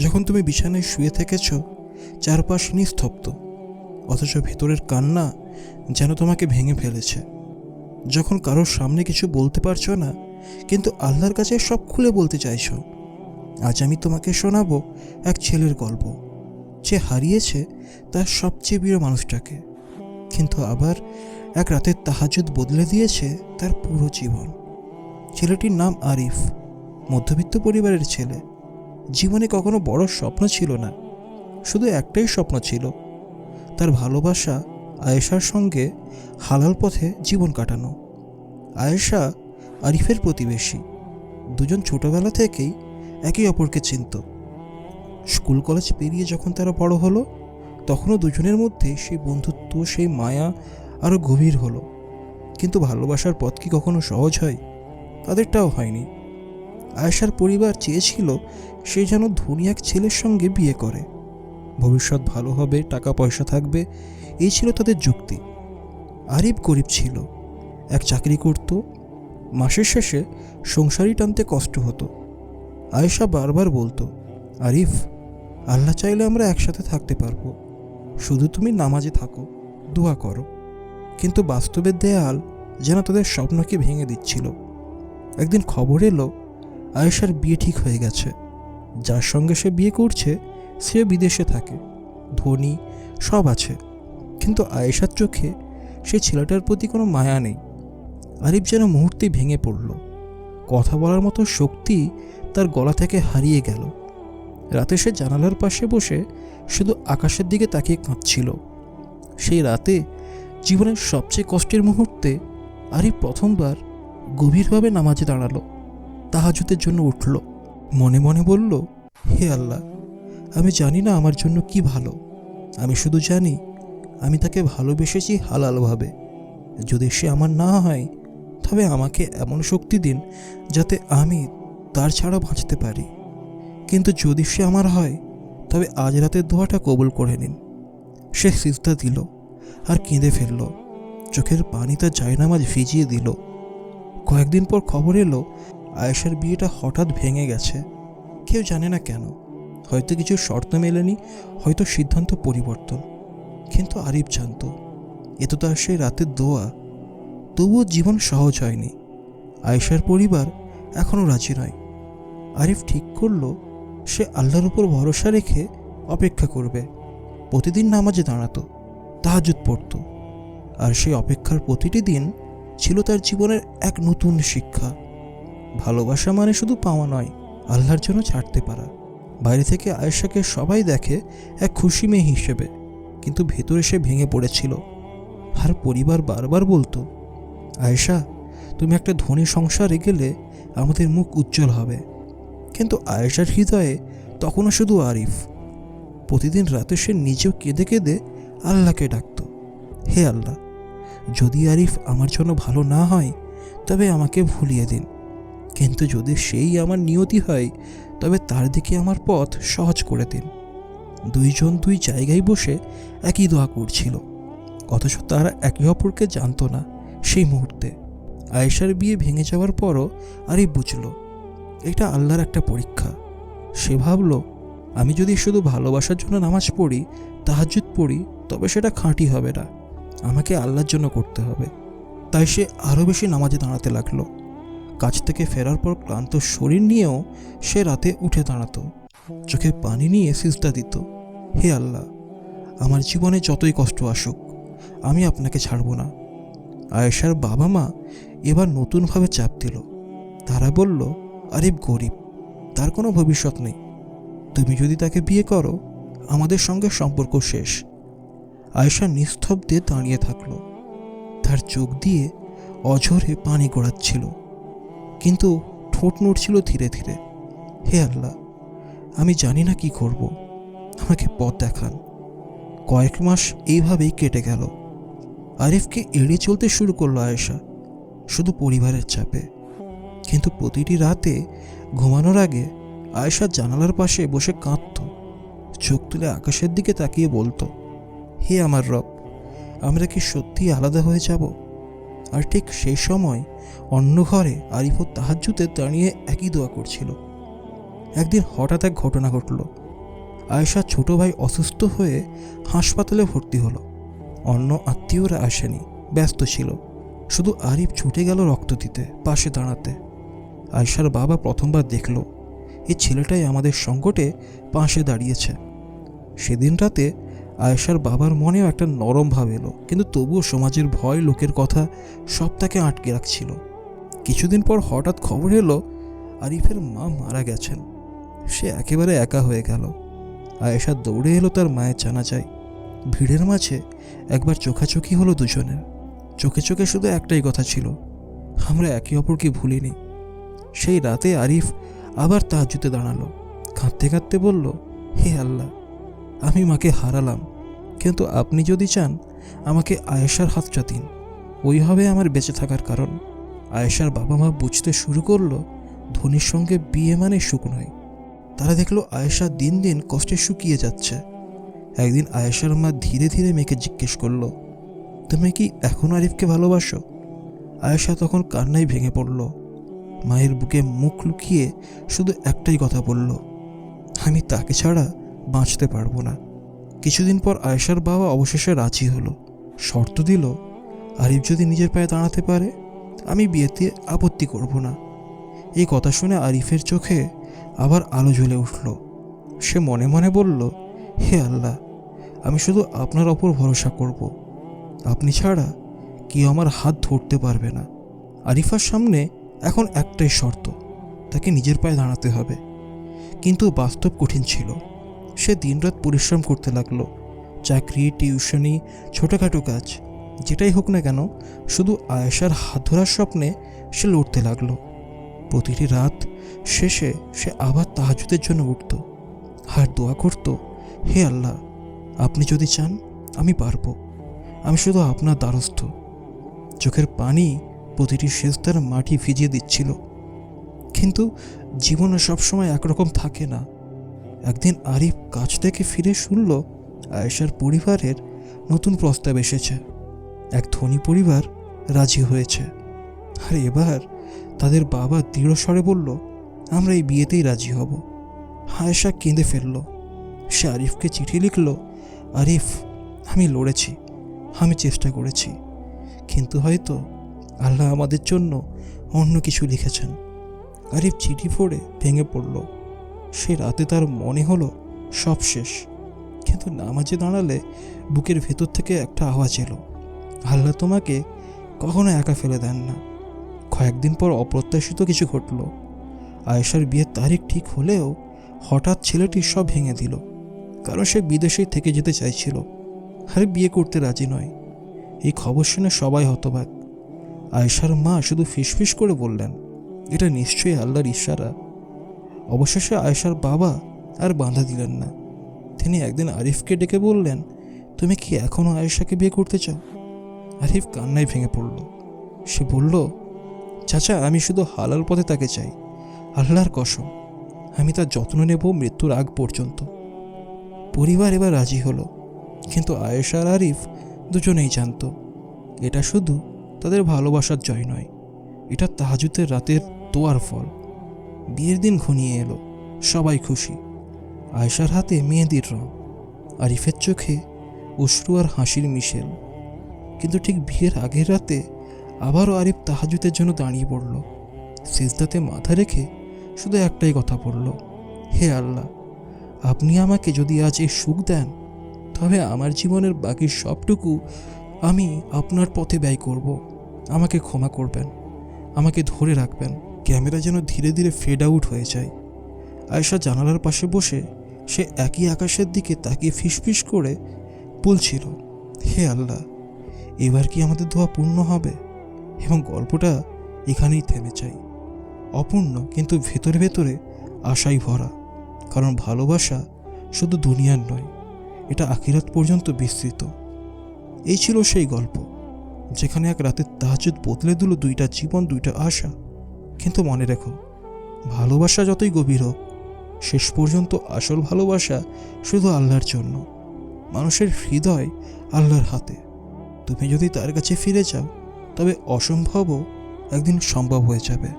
যখন তুমি বিছানায় শুয়ে থেকেছ, চারপাশ নিস্তব্ধ, অথচ ভেতরের কান্না যেন তোমাকে ভেঙে ফেলেছে। যখন কারোর সামনে কিছু বলতে পারছো না, কিন্তু আল্লাহর কাছে সব খুলে বলতে চাইছো। আজ আমি তোমাকে শোনাবো এক ছেলের গল্প, যে হারিয়েছে তার সবচেয়ে প্রিয় মানুষটাকে, কিন্তু আবার এক রাতের তাহাজ্জুদ বদলে দিয়েছে তার পুরো জীবন। ছেলেটির নাম আরিফ, মধ্যবিত্ত পরিবারের ছেলে। জীবনে কখনো বড় স্বপ্ন ছিল না, শুধু একটাই স্বপ্ন ছিল, তার ভালোবাসা আয়েশার সঙ্গে হালাল পথে জীবন কাটানো। আয়েশা আরিফের প্রতিবেশী, দুজন ছোটবেলা থেকেই একে অপরকে চিনত। স্কুল কলেজ পেরিয়ে যখন তারা বড় হলো, তখনও দুজনের মধ্যে সেই বন্ধুত্ব, সেই মায়া আরও গভীর হলো। কিন্তু ভালোবাসার পথ কি কখনো সহজ হয়? তাদেরটাও হয়নি। আয়েশার পরিবার চেয়েছিল সে যেন ধনী এক ছেলের সঙ্গে বিয়ে করে, ভবিষ্যৎ ভালো হবে, টাকা পয়সা থাকবে, এই ছিল তাদের যুক্তি। আরিফ গরিব ছিল, এক চাকরি করত, মাসের শেষে সংসারই টানতে কষ্ট হতো। আয়েশা বারবার বলতো, আরিফ, আল্লাহ চাইলে আমরা একসাথে থাকতে পারবো, শুধু তুমি নামাজে থাকো, দোয়া করো। কিন্তু বাস্তবের দেয়াল যেন তাদের স্বপ্নকে ভেঙে দিচ্ছিল। একদিন খবর এলো আয়েশার বিয়ে ঠিক হয়ে গেছে। যার সঙ্গে সে বিয়ে করছে সে বিদেশে থাকে, ধনী, সব আছে, কিন্তু আয়েশার চোখে সে ছেলেটার প্রতি কোনো মায়া নেই। আরিফ যেন মুহূর্তেই ভেঙে পড়ল। কথা বলার মতো শক্তি তার গলা থেকে হারিয়ে গেল। রাতে সে জানালার পাশে বসে শুধু আকাশের দিকে তাকিয়ে কাঁদছিল। সেই রাতে, জীবনের সবচেয়ে কষ্টের মুহূর্তে, আরিফ প্রথমবার গভীরভাবে নামাজে দাঁড়ালো, তাহাজ্জুদের জন্য উঠল, মনে মনে বলল, হে আল্লাহ, আমি জানি না আমার জন্য কি ভালো, আমি শুধু জানি আমি তাকে ভালোবেসেছি হালালভাবে। যদি সে আমার না হয়, তবে আমাকে এমন শক্তি দিন যাতে আমি তার ছাড়া বাঁচতে পারি। কিন্তু যদি সে আমার হয়, তবে আজ রাতের দোয়াটা কবুল করে নিন। সে সিজদা দিল আর কেঁদে ফেলল, চোখের পানি তার জায়নামাজ ভিজিয়ে দিল। কয়েকদিন পর খবর এলো আয়েশার বিয়েটা হঠাৎ ভেঙে গেছে। কেউ জানে না কেন, হয়তো কিছু শর্ত মেলেনি, হয়তো সিদ্ধান্ত পরিবর্তন। কিন্তু আরিফ জানত এ তো তার সেই রাতের দোয়া। তবুও জীবন সহজ হয়নি। আয়েশার পরিবার এখনও রাজি নয়। আরিফ ঠিক করল সে আল্লাহর উপর ভরসা রেখে অপেক্ষা করবে। প্রতিদিন নামাজে দাঁড়াতো, তাহাজ্জুদ পড়ত, আর সেই অপেক্ষার প্রতিটি দিন ছিল তার জীবনের এক নতুন শিক্ষা। ভালোবাসা মানে শুধু পাওয়া নয়, আল্লাহর জন্য ছাড়তে পারা। বাইরে থেকে আয়েশাকে সবাই দেখে এক খুশি মেয়ে হিসেবে, কিন্তু ভেতরে সে ভেঙে পড়েছিল। আর পরিবার বারবার বলতো, আয়েশা, তুমি একটা ধনী সংসারে গেলে আমাদের মুখ উজ্জ্বল হবে। কিন্তু আয়েশার হৃদয়ে তখনও শুধু আরিফ। প্রতিদিন রাতে সে নিজেও কেঁদে কেঁদে আল্লাহকে ডাকত, হে আল্লাহ, যদি আরিফ আমার জন্য ভালো না হয়, তবে আমাকে ভুলিয়ে দিন। কিন্তু যদি সেই আমার নিয়তি হয়, তবে তার দিকে আমার পথ সহজ করে দিন। দুইজন দুই জায়গায় বসে একই দোয়া করছিল, অথচ তারা একে অপরকে জানত না। সেই মুহূর্তে আয়েশার বিয়ে ভেঙে যাওয়ার পরও আরিফ বুঝল এটা আল্লাহর একটা পরীক্ষা। সে ভাবল, আমি যদি শুধু ভালোবাসার জন্য নামাজ পড়ি, তাহাজ্জুদ পড়ি, তবে সেটা খাঁটি হবে না, আমাকে আল্লাহর জন্য করতে হবে। তাই সে আরও বেশি নামাজে দাঁড়াতে লাগলো। কাজ থেকে ফেরার পর ক্লান্ত শরীর নিয়েও সে রাতে উঠে দাঁড়াতো, চোখে পানি নিয়ে সিজদা দিত, হে আল্লাহ, আমার জীবনে যতই কষ্ট আসুক, আমি আপনাকে ছাড়ব না। আয়েশার বাবা মা এবার নতুনভাবে চাপ দিল। তারা বলল, আরিফ গরিব, তার কোনো ভবিষ্যৎ নেই, তুমি যদি তাকে বিয়ে করো, আমাদের সঙ্গে সম্পর্ক শেষ। আয়েশা নিস্তব্ধে দাঁড়িয়ে থাকলো, তার চোখ দিয়ে অঝরে পানি গড়াচ্ছিল, কিন্তু ঠোঁট নড়ছিল ধীরে ধীরে। হে আল্লাহ, আমি জানি না কি করব, আমাকে পথ দেখান। কয়েক মাস এইভাবেই কেটে গেল। আরিফকে এড়িয়ে চলতে শুরু করলো আয়েশা, শুধু পরিবারের চাপে। কিন্তু প্রতিটি রাতে ঘুমানোর আগে আয়েশা জানালার পাশে বসে কাঁদত, চোখ তুলে আকাশের দিকে তাকিয়ে বলতো, হে আমার রব, আমরা কি সত্যি আলাদা হয়ে যাব? আর ঠিক সেই সময় অন্য ঘরে আরিফ তাহাজ্জুদে দাঁড়িয়ে একই দোয়া করছিল, একদিন হঠাৎ এক ঘটনা ঘটল। আয়েশার ছোট ভাই অসুস্থ হয়ে হাসপাতালে ভর্তি হলো। অন্য আত্মীয়রা আসেনি, ব্যস্ত ছিল। শুধু আরিফ ছুটে গেল রক্ত দিতে, পাশে দাঁড়াতে। আয়েশার বাবা প্রথমবার দেখল এই ছেলেটাই আমাদের সংকটে পাশে দাঁড়িয়েছে। সেদিন রাতে আয়েশার বাবার মনেও একটা নরম ভাব এলো, কিন্তু তবুও সমাজের ভয়, লোকের কথা সব তাকে আটকে রাখছিল। কিছুদিন পর হঠাৎ খবর এলো আরিফের মা মারা গেছেন। সে একেবারে একা হয়ে গেল। আয়েশা দৌড়ে এলো তার মায়ের জানাজায়। ভিড়ের মাঝে একবার চোখাচোখি হলো দুজনের। চোখে চোখে শুধু একটাই কথা ছিল, আমরা একে অপরকে ভুলিনি। সেই রাতে আরিফ আবার তাহাজ্জুদে দাঁড়ালো, কাঁদতে কাঁদতে বলল, হে আল্লাহ, আমি মাকে হারালাম, কিন্তু আপনি যদি চান আমাকে আয়েশার হাতটা দিন, ওই হবে আমার বেঁচে থাকার কারণ। আয়েশার বাবা মা বুঝতে শুরু করলো ধনীর সঙ্গে বিয়ে মানে সুখ নয়। তারা দেখলো আয়েশা দিন দিন কষ্টে শুকিয়ে যাচ্ছে। একদিন আয়েশার মা ধীরে ধীরে মেয়েকে জিজ্ঞেস করলো, তুমি কি এখন আরিফকে ভালোবাসো? আয়েশা তখন কান্নায় ভেঙে পড়ল। মায়ের বুকে মুখ লুকিয়ে শুধু একটাই কথা বলল, আমি তাকে ছাড়া বাঁচতে পারবো না। কিছুদিন পর আয়েশার বাবা অবশেষে রাজি হলো। শর্ত দিল, আরিফ যদি নিজের পায়ে দাঁড়াতে পারে আমি বিয়েতে আপত্তি করব না। এই কথা শুনে আরিফের চোখে আবার আলো জ্বলে উঠল। সে মনে মনে বলল, হে আল্লাহ, আমি শুধু আপনার ওপর ভরসা করব, আপনি ছাড়া কেউ আমার হাত ধরতে পারবে না। আরিফার সামনে এখন একটাই শর্ত, তাকে নিজের পায়ে দাঁড়াতে হবে। কিন্তু বাস্তব কঠিন ছিল। সে দিনরাত পরিশ্রম করতে লাগলো। চাকরি, টিউশনি, ছোটোখাটো কাজ, যেটাই হোক না কেন, শুধু আয়েশার হাত ধরার স্বপ্নে সে লড়তে লাগলো। প্রতিটি রাত শেষে সে আবার তাহাজ্জুদের জন্য উঠত আর দোয়া করত, হে আল্লাহ, আপনি যদি চান আমি পারবো, আমি শুধু আপনার দ্বারস্থ। চোখের পানি প্রতিটি সেজদার মাটি ভিজিয়ে দিচ্ছিল। কিন্তু জীবনে সবসময় একরকম থাকে না। একদিন আরিফ কাজ থেকে ফিরে শুনল আয়েশার পরিবারের নতুন প্রস্তাব এসেছে। এক ধনী পরিবার রাজি হয়েছে। আর এবার তাদের বাবা দৃঢ় স্বরে বলল, আমরা এই বিয়েতেই রাজি হব। আয়েশা কেঁদে ফেলল। সে আরিফকে চিঠি লিখল, আরিফ, আমি লড়েছি, আমি চেষ্টা করেছি, কিন্তু হয়তো আল্লাহ আমাদের জন্য অন্য কিছু লিখেছেন। আরিফ চিঠি পড়ে ভেঙে পড়ল। সে রাতে তার মনে হলো সব শেষ। কিন্তু নামাজে দাঁড়ালে বুকের ভেতর থেকে একটা আওয়াজ এলো, আল্লাহ তোমাকে কখনো একা ফেলে দেন না। কয়েকদিন পর অপ্রত্যাশিত কিছু ঘটল। আয়েশার বিয়ের তারিখ ঠিক হলেও হঠাৎ ছেলেটি সব ভেঙে দিল। কারণ সে বিদেশেই থেকে যেতে চাইছিল, আর বিয়ে করতে রাজি নয়। এই খবর শুনে সবাই হতবাক। আয়েশার মা শুধু ফিসফিস করে বললেন, এটা নিশ্চয়ই আল্লাহর ইশারা। অবশেষে আয়েশার বাবা আর বাধা দিলেন না। তিনি একদিন আরিফকে ডেকে বললেন, তুমি কি এখনও আয়েশাকে বিয়ে করতে চাও? আরিফ কান্নায় ভেঙে পড়ল। সে বলল, চাচা, আমি শুধু হালাল পথে তাকে চাই, আল্লাহর কসম, আমি তার যত্ন নেব মৃত্যুর আগ পর্যন্ত। পরিবার এবার রাজি হলো, কিন্তু আয়েশা আর আরিফ দুজনেই জানত এটা শুধু তাদের ভালোবাসার জয় নয়, এটা তাহাজ্জুদের রাতের দোয়ার ফল। বিয়ের দিন ঘনিয়ে এলো, সবাই খুশি। আয়েশার হাতে মেহেদির রং, আরিফের চোখে অশ্রু আর হাসির মিশেল। কিন্তু ঠিক বিয়ের আগের রাতে আবারও আরিফ তাহাজ্জুদের জন্য দাঁড়িয়ে পড়ল। সিজদাতে মাথা রেখে শুধু একটাই কথা বলল, হে আল্লাহ, আপনি আমাকে যদি আজ এই সুখ দেন, তবে আমার জীবনের বাকি সবটুকু আমি আপনার পথে ব্যয় করব। আমাকে ক্ষমা করবেন, আমাকে ধরে রাখবেন। ক্যামেরা যেন ধীরে ধীরে ফেড আউট হয়ে যায়। আয়েশা জানালার পাশে বসে সে একই আকাশের দিকে তাকিয়ে ফিসফিস করে বলছিল, হে আল্লাহ, এবার কি আমাদের দোয়া পূর্ণ হবে? এবং গল্পটা এখানেই থেমে যায়। অপূর্ণ, কিন্তু ভেতরে ভেতরে আশায় ভরা। কারণ ভালোবাসা শুধু দুনিয়ার নয়, এটা আখিরাত পর্যন্ত বিস্তৃত। এই ছিল সেই গল্প, যেখানে এক রাতের তাহাজ্জুদ বদলে দিল দুইটা জীবন, দুইটা আশা। কিন্তু মনে রেখো, ভালোবাসা যতই গভীর হোক, শেষ পর্যন্ত আসল ভালোবাসা শুধু আল্লাহর জন্য। মানুষের হৃদয় আল্লাহর হাতে। তুমি যদি তার কাছে ফিরে যাও, তবে অসম্ভবও একদিন সম্ভব হয়ে যাবে।